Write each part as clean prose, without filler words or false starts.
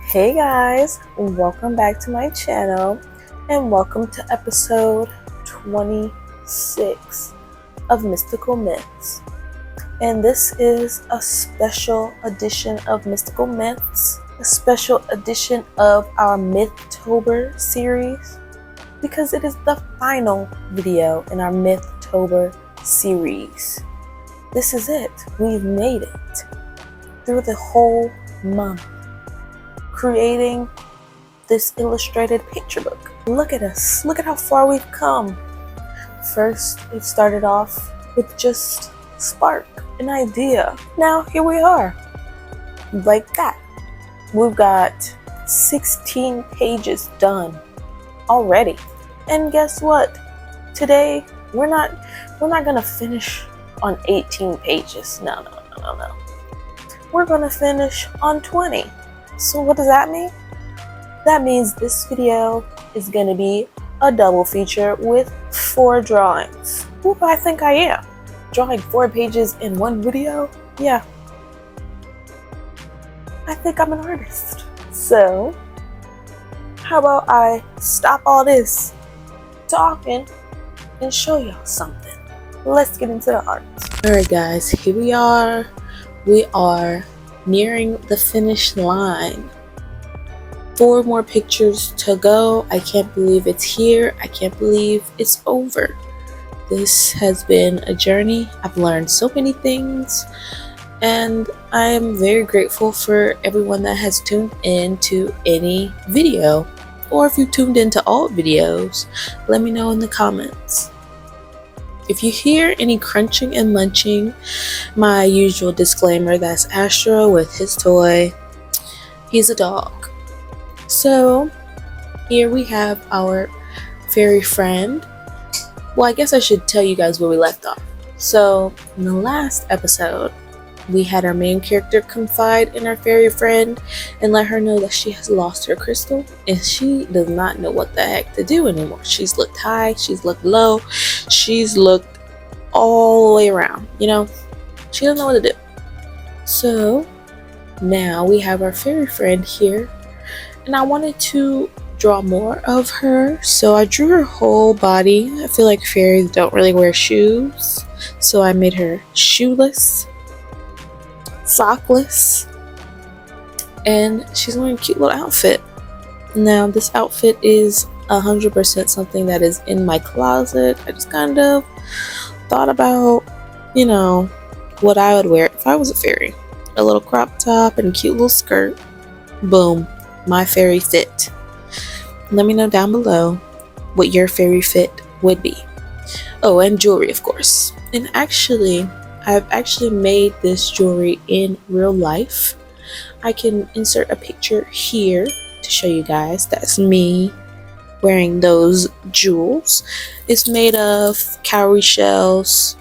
Hey guys, welcome back to my channel and welcome to episode 26 of Mystical Myths. And this is a special edition of Mystical Myths, a special edition of our Mythtober series, because it is the final video in our Mythtober series. This is it. We've made it through the whole month, creating this illustrated picture book. Look at us. Look at how far we've come. First, it started off with just spark, an idea. Now, here we are. Like that. We've got 16 pages done already. And guess what? Today, we're not gonna finish on 18 pages. No. We're gonna finish on 20. So what does that mean? That means this video is going to be a double feature with 4 drawings. Who do I think I am? Drawing 4 pages in one video? Yeah. I think I'm an artist. So, how about I stop all this talking and show y'all something. Let's get into the art. Alright guys, here we are. We are nearing the finish line. 4 more pictures to go. I can't believe it's here. I can't believe it's over. This has been a journey. I've learned so many things, and I'm very grateful for everyone that has tuned into any video, or if you tuned into all videos, let me know in the comments. If you hear any crunching and munching, my usual disclaimer, that's Astro with his toy. He's a dog. So, here we have our fairy friend. Well, I guess I should tell you guys where we left off. So, in the last episode, we had our main character confide in our fairy friend and let her know that she has lost her crystal and she does not know what the heck to do anymore. She's looked high, she's looked low, she's looked all the way around, she doesn't know what to do. So now we have our fairy friend here, and I wanted to draw more of her, so I drew her whole body. I feel like fairies don't really wear shoes, so I made her shoeless, sockless, and she's wearing a cute little outfit. Now this outfit is 100% something that is in my closet. I just kind of thought about what I would wear if I was a fairy. A little crop top and a cute little skirt. Boom, my fairy fit. Let me know down below what your fairy fit would be. Oh, and jewelry, of course. And I've actually made this jewelry in real life. I can insert a picture here to show you guys. That's me wearing those jewels. It's made of cowrie shells,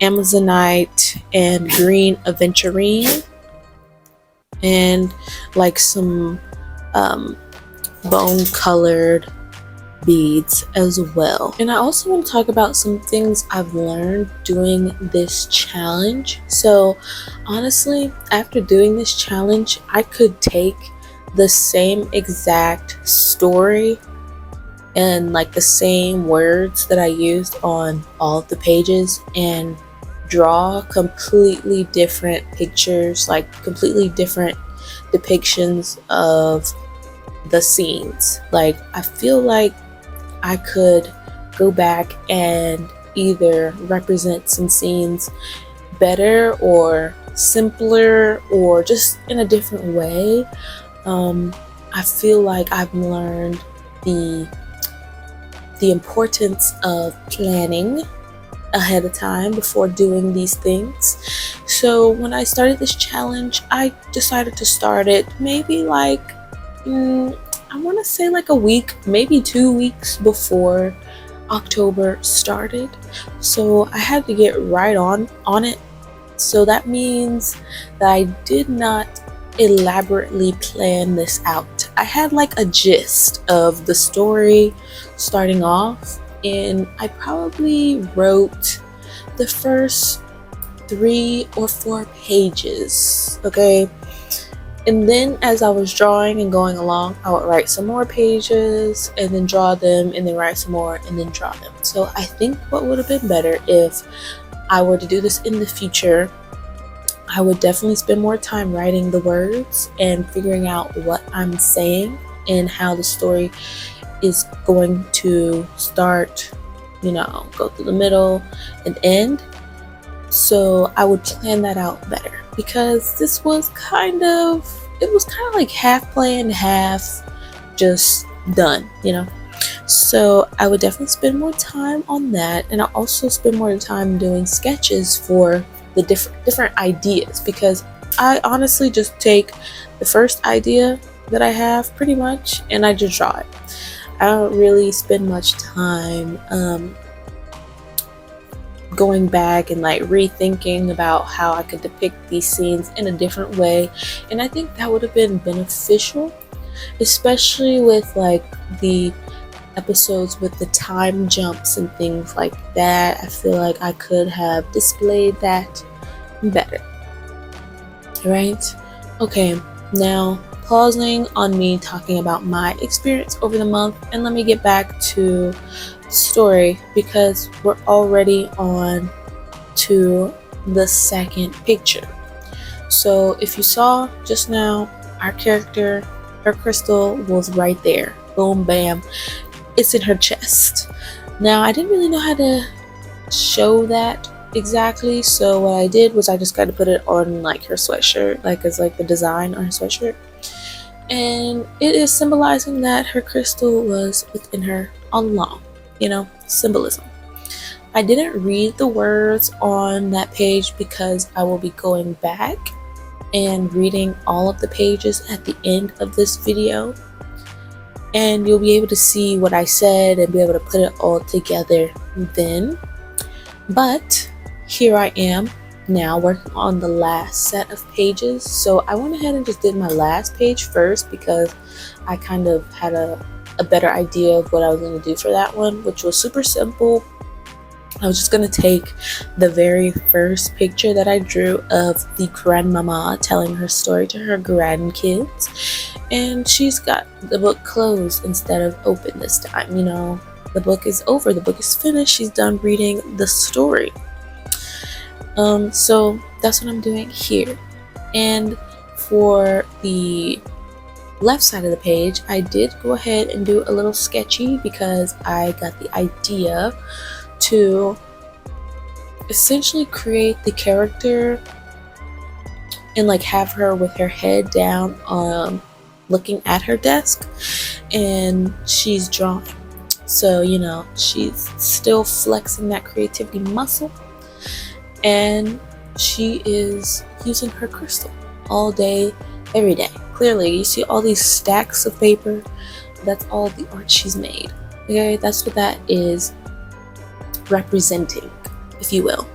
amazonite, and green aventurine, and like some bone colored beads as well. And I also want to talk about some things I've learned doing this challenge. So honestly, after doing this challenge, I could take the same exact story and like the same words that I used on all of the pages and draw completely different pictures, like completely different depictions of the scenes. Like, I feel like I could go back and either represent some scenes better or simpler or just in a different way. I feel like I've learned the importance of planning ahead of time before doing these things. So when I started this challenge, I decided to start it maybe like I want to say like a week, maybe 2 weeks before October started. So I had to get right on it. So that means that I did not elaborately plan this out. I had like a gist of the story starting off, and I probably wrote the first 3 or 4 pages, okay? And then as I was drawing and going along, I would write some more pages and then draw them and then write some more and then draw them. So I think what would have been better if I were to do this in the future, I would definitely spend more time writing the words and figuring out what I'm saying and how the story is going to start, go through the middle and end. So I would plan that out better, because this was kind of like half planned, half just done, So I would definitely spend more time on that, and I also spend more time doing sketches for the different ideas, because I honestly just take the first idea that I have pretty much and I just draw it. I don't really spend much time going back and like rethinking about how I could depict these scenes in a different way, and I think that would have been beneficial, especially with like the episodes with the time jumps and things like that. I feel like I could have displayed that better, right? Okay, now pausing on me talking about my experience over the month, and let me get back to story, because we're already on to the second picture. So if you saw just now, our character, her crystal was right there. Boom, bam. It's in her chest. Now, I didn't really know how to show that exactly, so what I did was I just got to put it on like her sweatshirt, like as like the design on her sweatshirt. And it is symbolizing that her crystal was within her all along. Symbolism. I didn't read the words on that page because I will be going back and reading all of the pages at the end of this video, and you'll be able to see what I said and be able to put it all together then. But here I am now working on the last set of pages, so I went ahead and just did my last page first because I kind of had a better idea of what I was going to do for that one, which was super simple. I was just going to take the very first picture that I drew of the grandmama telling her story to her grandkids, and she's got the book closed instead of open this time. The book is over, the book is finished, she's done reading the story. So that's what I'm doing here. And for the left side of the page, I did go ahead and do a little sketchy, because I got the idea to essentially create the character and like have her with her head down, looking at her desk, and she's drawing. So she's still flexing that creativity muscle, and she is using her crystal all day, every day. Clearly, you see all these stacks of paper. That's all the art she's made. Okay, that's what that is representing, if you will.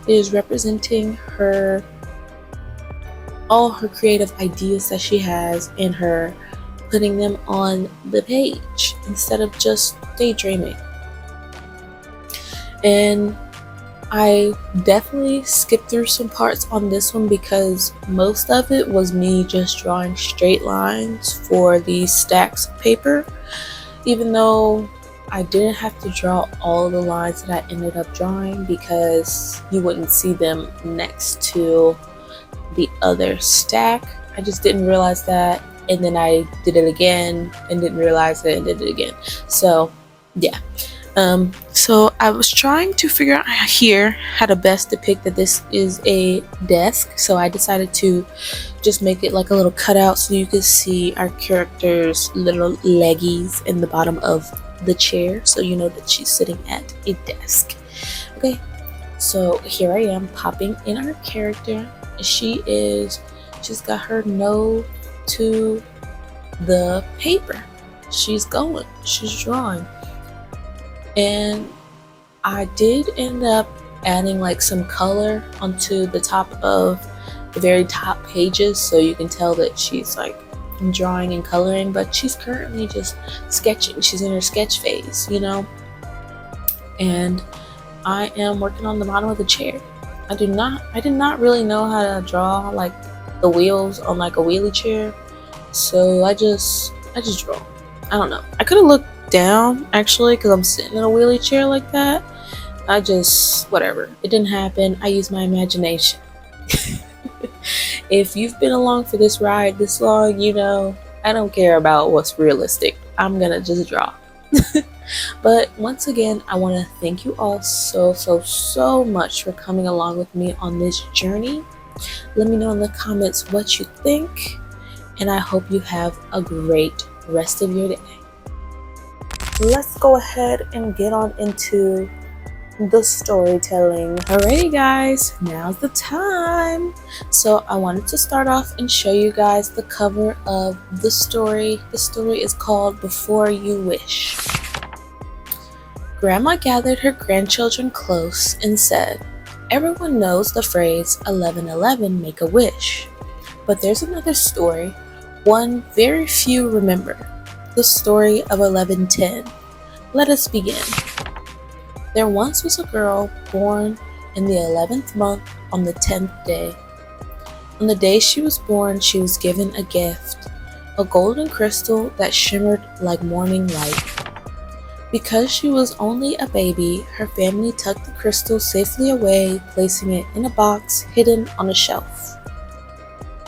It is representing all her creative ideas that she has, and her putting them on the page instead of just daydreaming. And I definitely skipped through some parts on this one because most of it was me just drawing straight lines for these stacks of paper, even though I didn't have to draw all the lines that I ended up drawing because you wouldn't see them next to the other stack. I just didn't realize that, and then I did it again and didn't realize it and did it again. So yeah. So I was trying to figure out here how to best depict that this is a desk. So I decided to just make it like a little cutout so you could see our character's little leggies in the bottom of the chair, so you know that she's sitting at a desk. Okay, so here I am popping in our character. She's got her nose to the paper. She's drawing. And I did end up adding like some color onto the top of the very top pages, so you can tell that she's like drawing and coloring, but she's currently just sketching. She's in her sketch phase, and I am working on the bottom of the chair. I did not really know how to draw like the wheels on like a wheelie chair. So I just draw. I don't know. I could have looked down actually because I'm sitting in a wheelie chair like that. I just, whatever. It didn't happen. I used my imagination. If you've been along for this ride this long, you know, I don't care about what's realistic. I'm gonna just draw. But once again, I want to thank you all so much for coming along with me on this journey. Let me know in the comments what you think, and I hope you have a great rest of your day. Let's go ahead and get on into the storytelling. Alrighty guys, now's the time. So I wanted to start off and show you guys the cover of the story. The story is called Before You Wish. Grandma gathered her grandchildren close and said, "Everyone knows the phrase 11:11 make a wish. But there's another story, one very few remember, the story of 11:10. Let us begin. There once was a girl born in the 11th month on the 10th day. On the day she was born, she was given a gift, a golden crystal that shimmered like morning light. Because she was only a baby, her family tucked the crystal safely away, placing it in a box hidden on a shelf.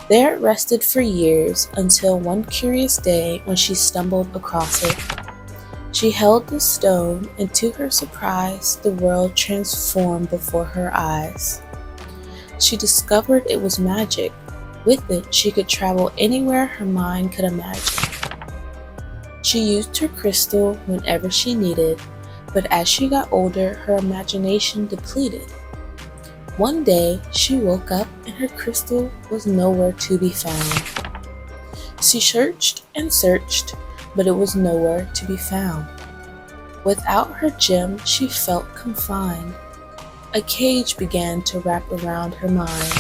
There it rested for years until one curious day when she stumbled across it. She held the stone, and to her surprise, the world transformed before her eyes. She discovered it was magic. With it, she could travel anywhere her mind could imagine. She used her crystal whenever she needed, but as she got older, her imagination depleted. One day, she woke up and her crystal was nowhere to be found. She searched and searched, but it was nowhere to be found. Without her gem, she felt confined. A cage began to wrap around her mind.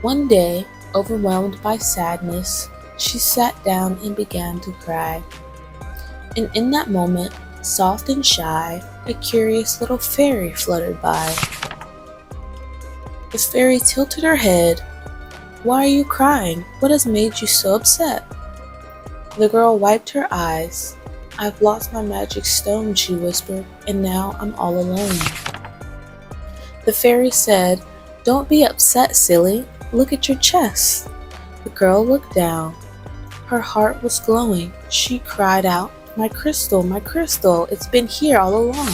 One day, overwhelmed by sadness, she sat down and began to cry. And in that moment, soft and shy, a curious little fairy fluttered by. The fairy tilted her head. "Why are you crying? What has made you so upset?" The girl wiped her eyes. "I've lost my magic stone," she whispered, "and now I'm all alone." The fairy said, "Don't be upset, silly. Look at your chest." The girl looked down. Her heart was glowing. She cried out, my crystal, it's been here all along."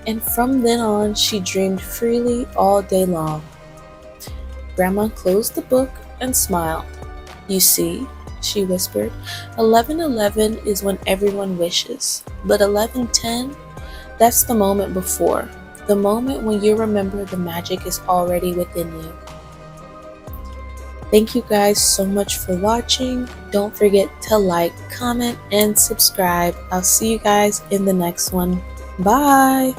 And from then on, she dreamed freely all day long. Grandma closed the book and smiled. "You see," she whispered, 11:11 is when everyone wishes, but 11:10, that's the moment before, the moment when you remember the magic is already within you. Thank you guys so much for watching. Don't forget to like, comment, and subscribe. I'll see you guys in the next one. Bye!